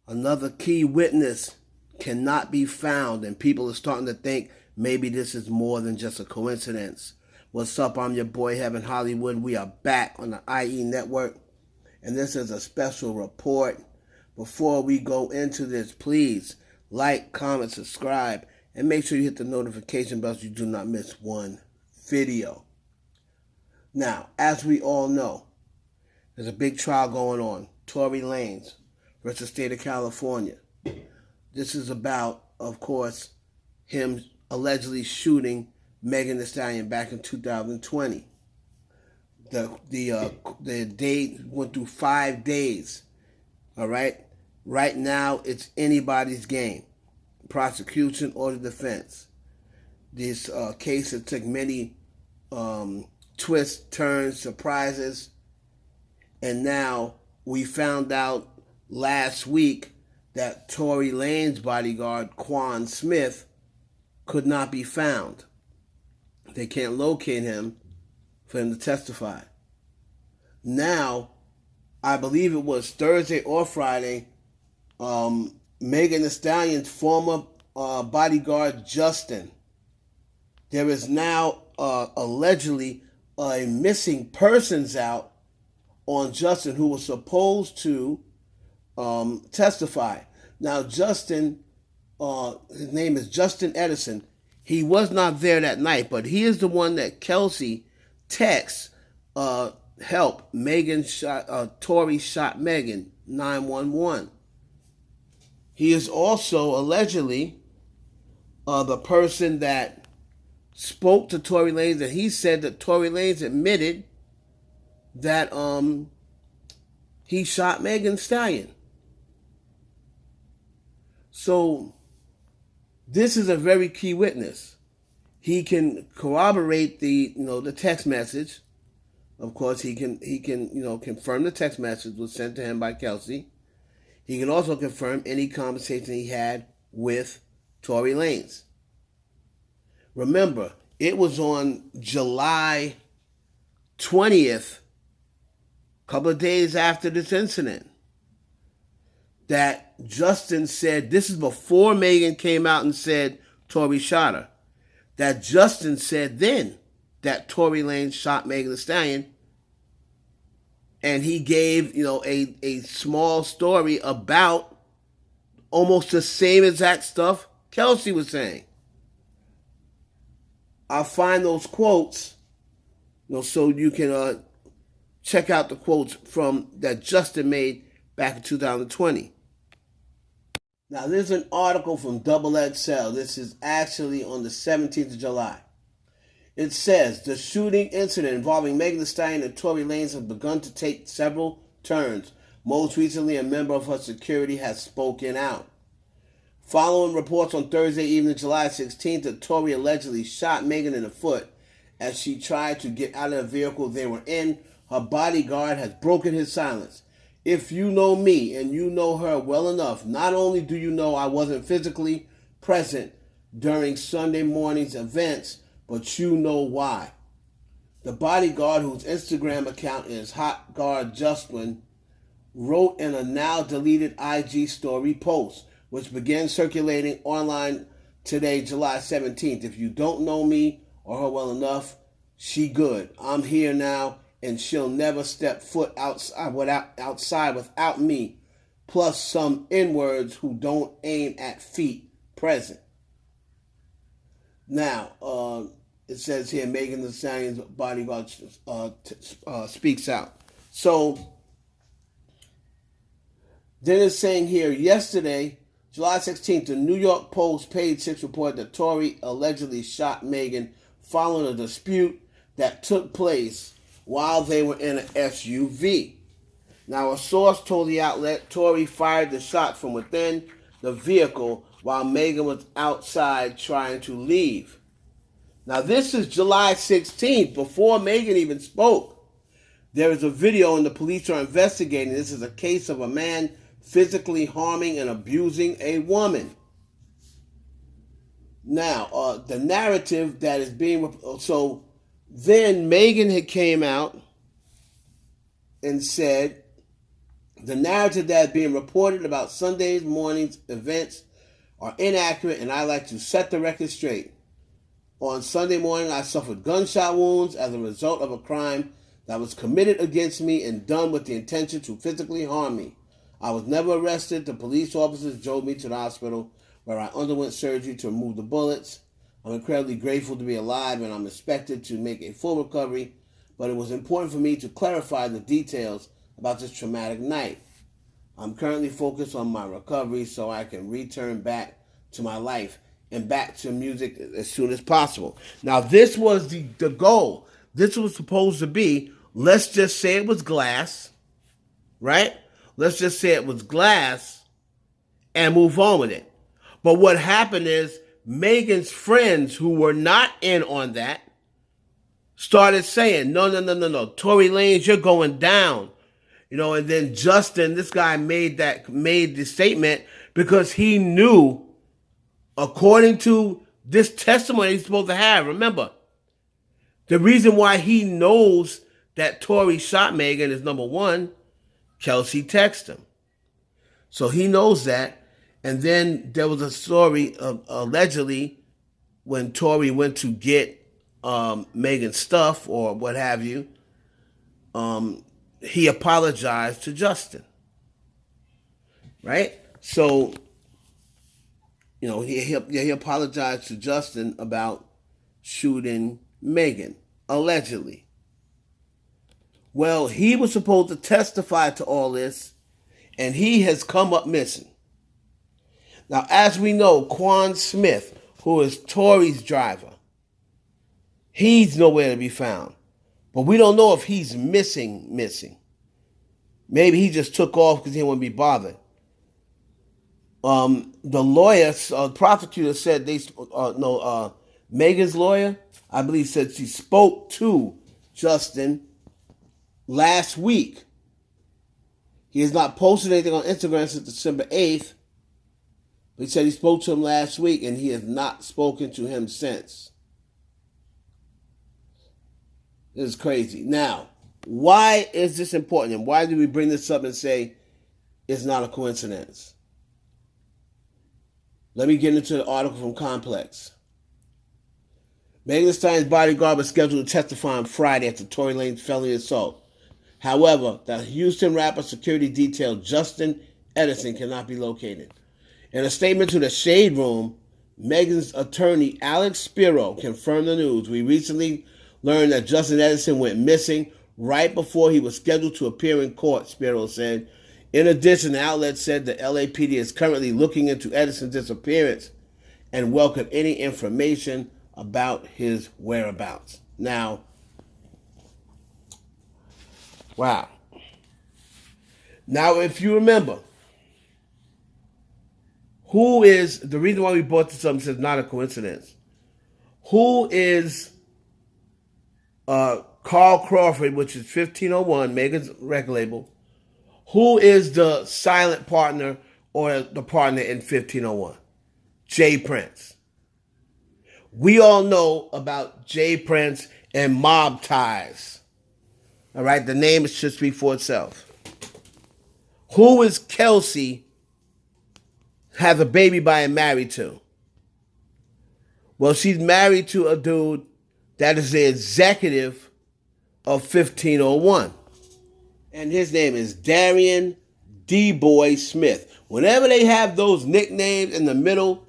Another key witness cannot be found, and people are starting to think maybe this is more than just a coincidence. What's up? I'm your boy Heaven Hollywood. We are back on the IE network, and this is a special report. Before we go into this, please like, comment, subscribe, and make sure you hit the notification bell so you do not miss one video. Now, as we all know, there's a big trial going on. Tory Lanez versus the state of California. This is about, of course, him allegedly shooting Megan Thee Stallion back in 2020. The date went through 5 days. All right? Right now, it's anybody's game. Prosecution or the defense. This case that took many twists, turns, surprises. And now we found out last week that Tory Lanez's bodyguard, Quan Smith, could not be found. They can't locate him for him to testify. Now, I believe it was Thursday or Friday, Megan Thee Stallion's former bodyguard, Justin. There is now allegedly a missing persons out on Justin, who was supposed to testify. Now, Justin, his name is Justin Edison. He was not there that night, but he is the one that Kelsey texts, help. Tory shot Megan, 911. He is also allegedly the person that spoke to Tory Lanez, and he said that Tory Lanez admitted that he shot Megan Thee Stallion. So this is a very key witness. He can corroborate the text message. Of course, he can confirm the text message was sent to him by Kelsey. He can also confirm any conversation he had with Tory Lanez. Remember, it was on July 20th, a couple of days after this incident, that Justin said, this is before Megan came out and said Tory shot her, that Justin said then that Tory Lanez shot Megan Thee Stallion, and he gave a small story about almost the same exact stuff Kelsey was saying. I'll find those quotes, so you can check out the quotes from that Justin made back in 2020. Now, there's an article from Double XL. This is actually on the 17th of July. It says, the shooting incident involving Megan Thee Stallion and Tory Lanez has begun to take several turns. Most recently, a member of her security has spoken out. Following reports on Thursday evening, July 16th, that Tory allegedly shot Megan in the foot as she tried to get out of the vehicle they were in, her bodyguard has broken his silence. If you know me and you know her well enough, not only do you know I wasn't physically present during Sunday morning's events, but you know why. The bodyguard, whose Instagram account is Hot Guard Justin, wrote in a now deleted IG story post, which began circulating online today, July 17th. If you don't know me or her well enough, she good. I'm here now, and she'll never step foot outside without me, plus some N-words who don't aim at feet present. Now, it says here, Megan Thee Stallion's bodyguard speaks out. So, then it's saying here, yesterday, July 16th, the New York Post page 6 reported that Tory allegedly shot Megan following a dispute that took place while they were in an SUV. Now, a source told the outlet Tory fired the shot from within the vehicle while Megan was outside trying to leave. Now, this is July 16th, before Megan even spoke. There is a video and the police are investigating. This is a case of a man physically harming and abusing a woman. Now, the narrative that is being... So, then Megan had came out and said The narrative that is being reported about Sunday's morning's events are inaccurate, and I like to set the record straight. On Sunday morning, I suffered gunshot wounds as a result of a crime that was committed against me and done with the intention to physically harm me. I was never arrested. The police officers drove me to the hospital where I underwent surgery to remove the bullets. I'm incredibly grateful to be alive, and I'm expected to make a full recovery, but it was important for me to clarify the details about this traumatic night. I'm currently focused on my recovery so I can return back to my life and back to music as soon as possible. Now, this was the goal. This was supposed to be, let's just say it was glass, right? Let's just say it was glass and move on with it. But what happened is Megan's friends who were not in on that started saying, no, Tory Lanez, you're going down. And then Justin, this guy made the statement because he knew, according to this testimony he's supposed to have. Remember, the reason why he knows that Tory shot Megan is, number one, Kelsey texted him. So he knows that. And then there was a story of allegedly when Tory went to get Megan's stuff or what have you, he apologized to Justin, right? So, he apologized to Justin about shooting Megan, allegedly. Well, he was supposed to testify to all this, and he has come up missing. Now, as we know, Quan Smith, who is Tory's driver, he's nowhere to be found. But we don't know if he's missing. Maybe he just took off because he didn't want to be bothered. The lawyer, prosecutor said Megan's lawyer, I believe, said she spoke to Justin last week. He has not posted anything on Instagram since December 8th. But he said he spoke to him last week and he has not spoken to him since. This is crazy. Now, why is this important? And why do we bring this up and say it's not a coincidence? Let me get into the article from Complex. Megan Thee Stallion's bodyguard was scheduled to testify on Friday after Tory Lanez felony assault. However, the Houston rapper security detail Justin Edison cannot be located. In a statement to the Shade Room, Megan's attorney Alex Spiro confirmed the news. We recently learned that Justin Edison went missing right before he was scheduled to appear in court, Spiro said. In addition, the outlet said the LAPD is currently looking into Edison's disappearance and welcome any information about his whereabouts. Now, wow. Now, if you remember, who is, the reason why we brought this up and says not a coincidence, who is Carl Crawford, which is 1501, Megan's record label, who is the silent partner or the partner in 1501? Jay Prince. We all know about Jay Prince and mob ties. All right, the name should speak for itself. Who is Kelsey has a baby by and married to? Well, she's married to a dude that is the executive of 1501. And his name is Darian D-Boy Smith. Whenever they have those nicknames in the middle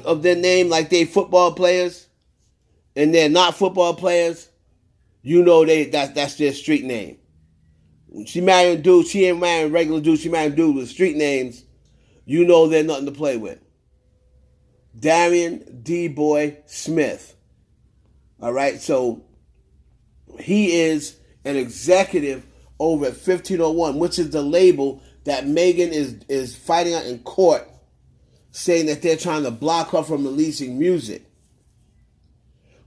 of their name, like they football players, and they're not football players, you know that's their street name. When she married a dude, she ain't marrying a regular dude, she married a dude with street names, you know they're nothing to play with. Darian D-Boy Smith. All right, so he is an executive over at 1501, which is the label that Megan is fighting out in court, saying that they're trying to block her from releasing music.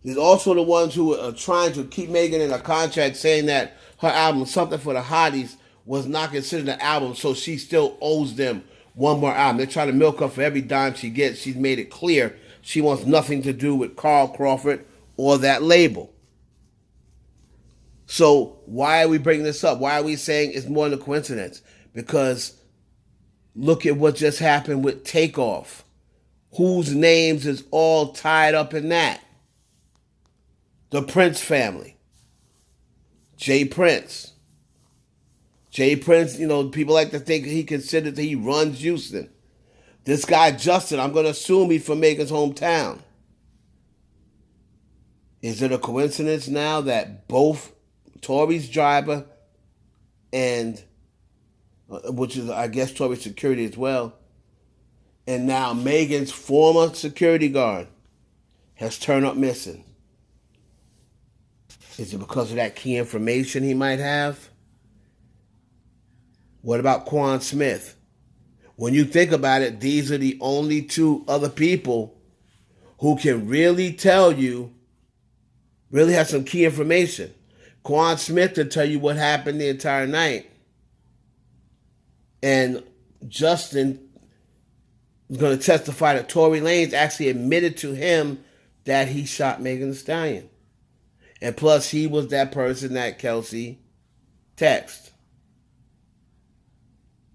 There's also the ones who are trying to keep Megan in a contract, saying that her album, Something for the Hotties, was not considered an album, so she still owes them one more album. They're trying to milk her for every dime she gets. She's made it clear she wants nothing to do with Carl Crawford or that label. So why are we bringing this up? Why are we saying it's more than a coincidence? because look at what just happened with Takeoff. Whose names is all tied up in that? The Prince family. Jay Prince. Jay Prince, people like to think he considered that he runs Houston. This guy, Justin, I'm going to assume he's from Megan's hometown. Is it a coincidence now that both Tory's driver and, which is, I guess, Tory's security as well, and now Megan's former security guard has turned up missing? Is it because of that key information he might have? What about Quan Smith? When you think about it, these are the only two other people who can really tell you, really have some key information. Quan Smith to tell you what happened the entire night. And Justin is going to testify that Tory Lanez actually admitted to him that he shot Megan Thee Stallion. And plus, he was that person that Kelsey texted.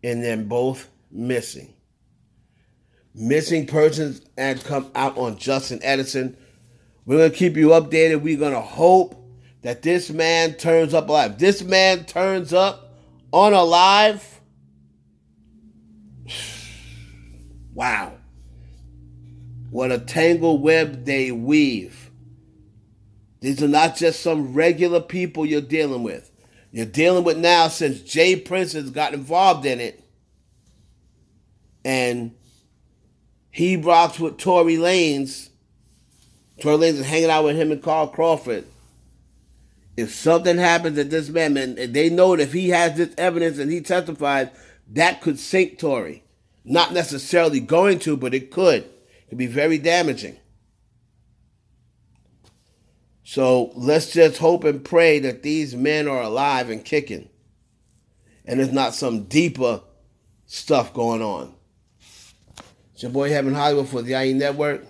And then both missing. Missing persons had come out on Justin Edison. We're going to keep you updated. We're going to hope that this man turns up alive. This man turns up unalive. Wow. What a tangled web they weave. These are not just some regular people you're dealing with. You're dealing with now, since Jay Prince has got involved in it, and he rocks with Tory Lanez. Tory Lanez is hanging out with him and Carl Crawford. If something happens to this man, and they know that if he has this evidence and he testifies, that could sink Tory. Not necessarily going to, but it could. It could be very damaging. So let's just hope and pray that these men are alive and kicking, and there's not some deeper stuff going on. It's your boy Heaven Hollywood for the IE Network.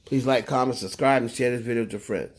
Please like, comment, subscribe, and share this video with your friends.